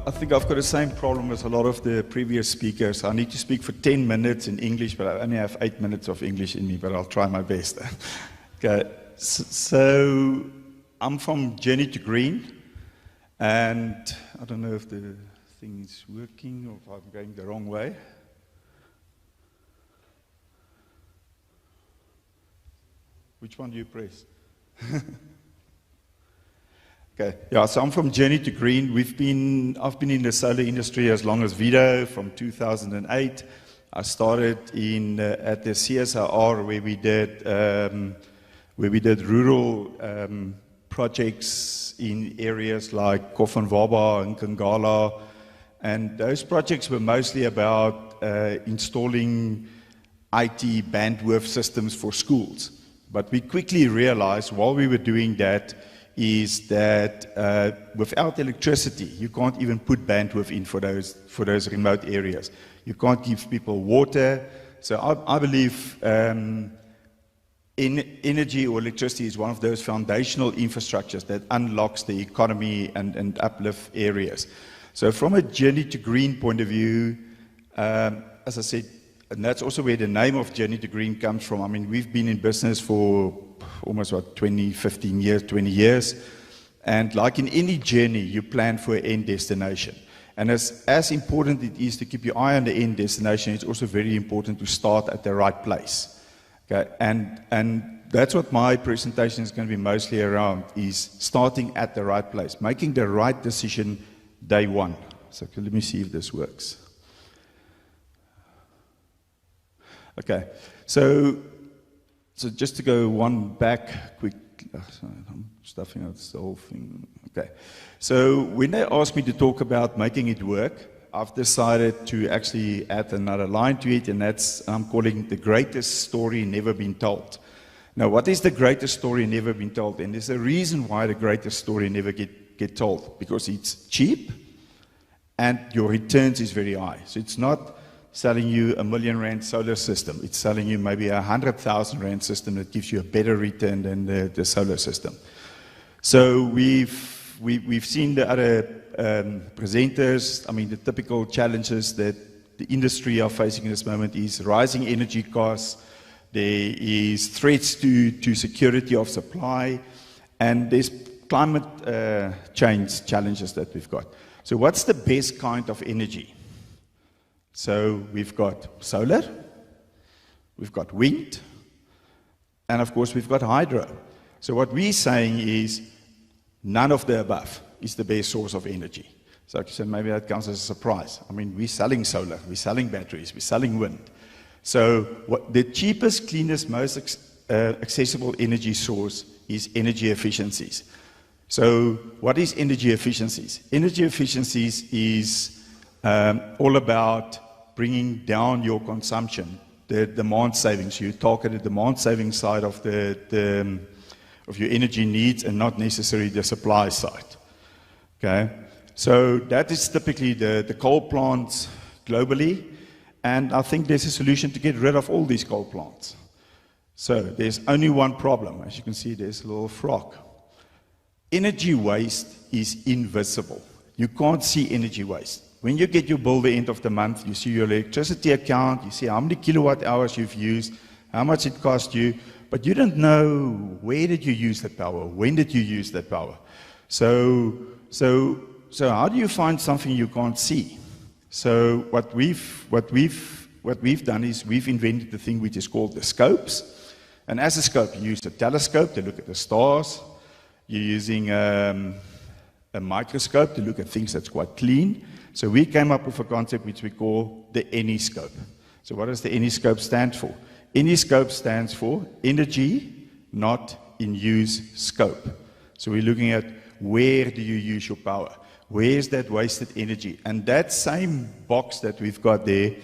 I think I've got the same problem as a lot of the previous speakers. I need to speak for 10 minutes in English, but I only have 8 minutes of English in me, but I'll try my best. Okay, so I'm from Journey2Green, and I don't know if the thing is working or if I'm going the wrong way. Which one do you press? Okay, yeah, so I'm from Journey2Green. I've been in the solar industry as long as Vito, from 2008. I started at the CSIR where we did rural projects in areas like Kofanwaba and Kangala, and those projects were mostly about installing IT bandwidth systems for schools. But we quickly realized while we were doing that is that without electricity, you can't even put bandwidth in for those remote areas. You can't give people water. So I believe energy or electricity is one of those foundational infrastructures that unlocks the economy and uplift areas. So from a Journey2Green point of view, as I said, and that's also where the name of Journey2Green comes from. I mean, we've been in business for almost, 20 years. And like in any journey, you plan for an end destination. And as important it is to keep your eye on the end destination, it's also very important to start at the right place. Okay? And that's what my presentation is going to be mostly around, is starting at the right place, making the right decision day one. So let me see if this works. Okay, so just to go one back quick, sorry, I'm stuffing out the whole thing. Okay, so when they asked me to talk about making it work, I've decided to actually add another line to it, and I'm calling the greatest story never been told. Now, what is the greatest story never been told? And there's a reason why the greatest story never get told, because it's cheap and your returns is very high. So it's not selling you a R1,000,000 solar system. It's selling you maybe a R100,000 system that gives you a better return than the solar system. So we've seen the other presenters. I mean, the typical challenges that the industry are facing in this moment is rising energy costs. There is threats to security of supply, and there's climate change challenges that we've got. So what's the best kind of energy? So we've got solar, we've got wind, and of course we've got hydro. So what we're saying is none of the above is the best source of energy. So maybe that comes as a surprise. I mean, we're selling solar, we're selling batteries, we're selling wind. So the cheapest, cleanest, most accessible energy source is energy efficiencies. So what is energy efficiencies? Energy efficiencies is all about bringing down your consumption, the demand savings. You target the demand saving side of of your energy needs and not necessarily the supply side. Okay, so that is typically the coal plants globally, and I think there's a solution to get rid of all these coal plants. So there's only one problem. As you can see, there's a little frog. Energy waste is invisible. You can't see energy waste. When you get your bill the end of the month, you see your electricity account, you see how many kilowatt hours you've used, how much it cost you, but you don't know where did you use that power, when did you use that power. So how do you find something you can't see? So what we've done is we've invented the thing which is called the scopes. And as a scope, you use a telescope to look at the stars. You're using a microscope to look at things that's quite clean. So we came up with a concept which we call the Any-scope. So what does the Any-scope stand for? Any-scope stands for energy not in use scope. So we're looking at where do you use your power? Where's that wasted energy? And that same box that we've got there,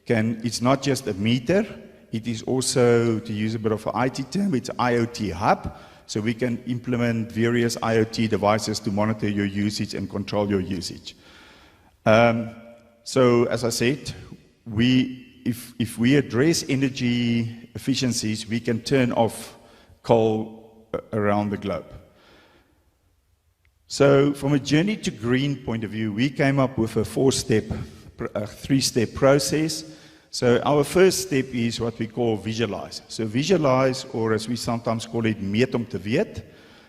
it's not just a meter, it is also, to use a bit of an IT term, it's an IoT hub. So we can implement various IoT devices to monitor your usage and control your usage. So as I said, if we address energy efficiencies, we can turn off coal around the globe. So from a Journey to Green point of view, we came up with a three-step process. So our first step is what we call visualize. So visualize, or as we sometimes call it, meet om te weet.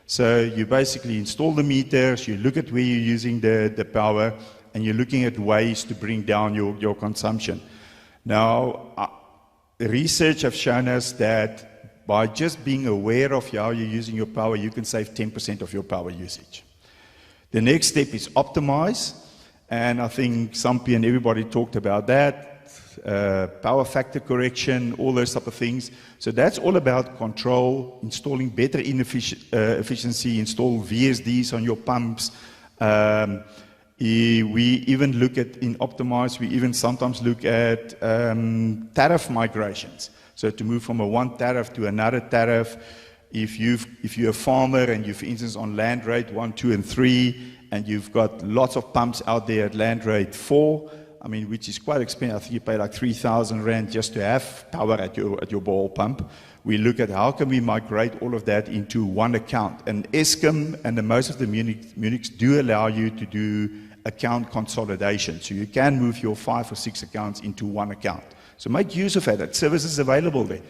So you basically install the meters, you look at where you're using the power, and you're looking at ways to bring down your consumption. Now, the research have shown us that by just being aware of how you're using your power, you can save 10% of your power usage. The next step is optimize, and I think Sampi and everybody talked about that, power factor correction, all those type of things. So that's all about control, installing better efficiency, install VSDs on your pumps. We even look at, in optimize, we even sometimes look at tariff migrations. So to move from one tariff to another tariff. If you're a farmer and you're, for instance, on land rate 1, 2, and 3, and you've got lots of pumps out there at land rate 4, I mean, which is quite expensive. I think you pay like 3,000 Rand just to have power at your ball pump. We look at how can we migrate all of that into one account. And Eskom and most of the Munichs do allow you to do account consolidation. So you can move your 5 or 6 accounts into one account. So make use of that. That service is available there.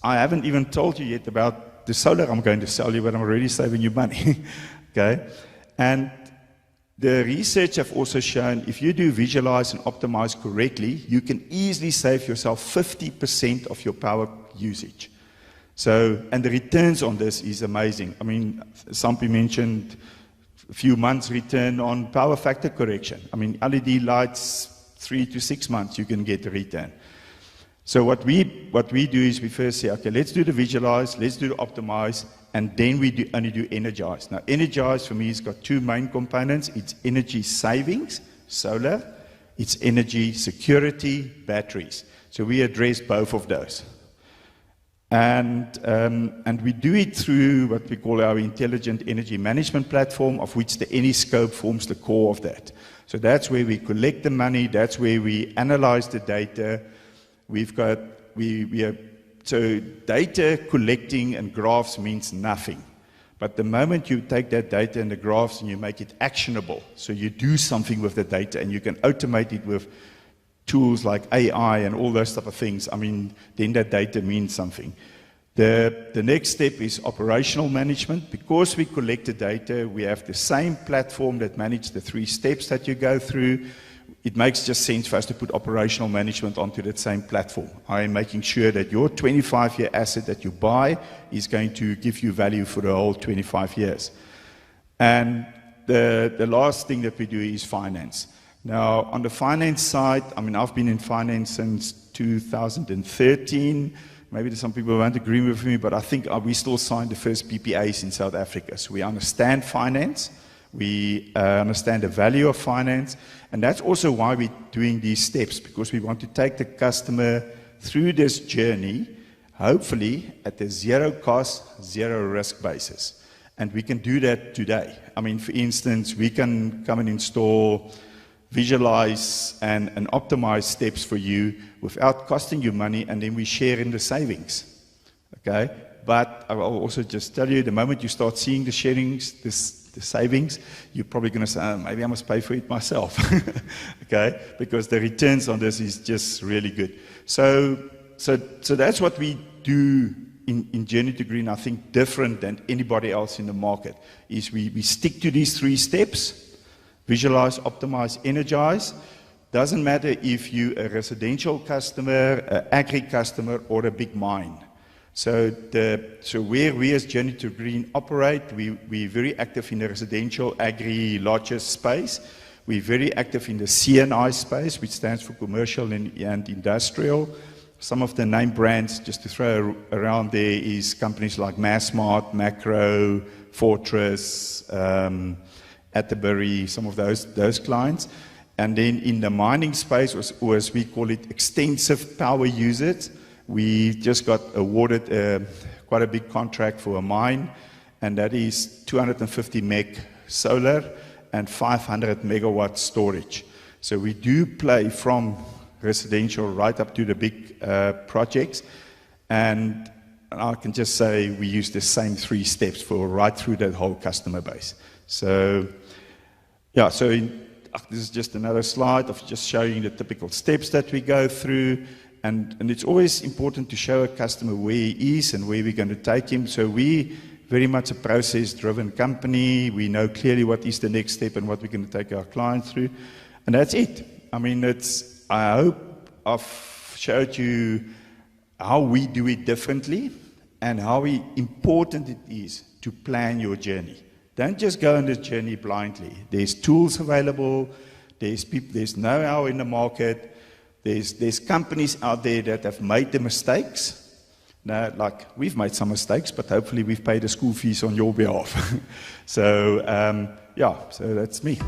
I haven't even told you yet about the solar I'm going to sell you, but I'm already saving you money. Okay? And the research have also shown if you do visualize and optimize correctly, you can easily save yourself 50% of your power usage. So, and the returns on this is amazing. I mean, Sampi mentioned a few months return on power factor correction. I mean, LED lights, 3 to 6 months you can get a return. So what we do is we first say, okay, let's do the visualize, let's do the optimize, and then we only do energize. Now, energize for me has got 2 main components. It's energy savings, solar. It's energy security, batteries. So we address both of those. And we do it through what we call our intelligent energy management platform, of which the AnyScope forms the core of that. So that's where we collect the money, that's where we analyze the data. So data collecting and graphs means nothing. But the moment you take that data and the graphs and you make it actionable, so you do something with the data and you can automate it with tools like AI and all those type of things, I mean, then that data means something. The next step is operational management. Because we collect the data, we have the same platform that manages the 3 steps that you go through. It makes just sense for us to put operational management onto that same platform. I am making sure that your 25-year asset that you buy is going to give you value for the whole 25 years. And the last thing that we do is finance. Now, on the finance side, I mean, I've been in finance since 2013. Maybe some people won't agree with me, but I think we still signed the first PPAs in South Africa. So we understand finance. We understand the value of finance, and that's also why we're doing these steps, because we want to take the customer through this journey, hopefully at a zero cost, zero risk basis. And we can do that today. I mean, for instance, we can come and install, visualize, and optimize steps for you without costing you money, and then we share in the savings. Okay? But I will also just tell you, the moment you start seeing the sharings, the savings, you're probably going to say, oh, maybe I must pay for it myself. Okay? Because the returns on this is just really good. So that's what we do in Journey2Green, I think different than anybody else in the market, is we stick to these 3 steps: visualize, optimize, energize. Doesn't matter if you're a residential customer, an agri customer, or a big mine. So where we as Journey2Green operate, we're very active in the residential, agri, lodges space. We're very active in the CNI space, which stands for commercial and industrial. Some of the name brands, just to throw around there, is companies like Massmart, Macro, Fortress, Atterbury, some of those clients. And then in the mining space, or as we call it, extensive power users, we just got awarded quite a big contract for a mine, and that is 250 meg solar and 500 megawatt storage. So we do play from residential right up to the big projects, and I can just say we use the same 3 steps for right through that whole customer base. So, yeah, so this is just another slide of just showing the typical steps that we go through. And it's always important to show a customer where he is and where we're going to take him. So we very much a process-driven company. We know clearly what is the next step and what we're going to take our client through. And that's it. I mean, I hope I've showed you how we do it differently and how important it is to plan your journey. Don't just go on this journey blindly. There's tools available. There's know-how in the market. There's companies out there that have made the mistakes. Now, like, we've made some mistakes, but hopefully we've paid the school fees on your behalf. So, yeah, so that's me.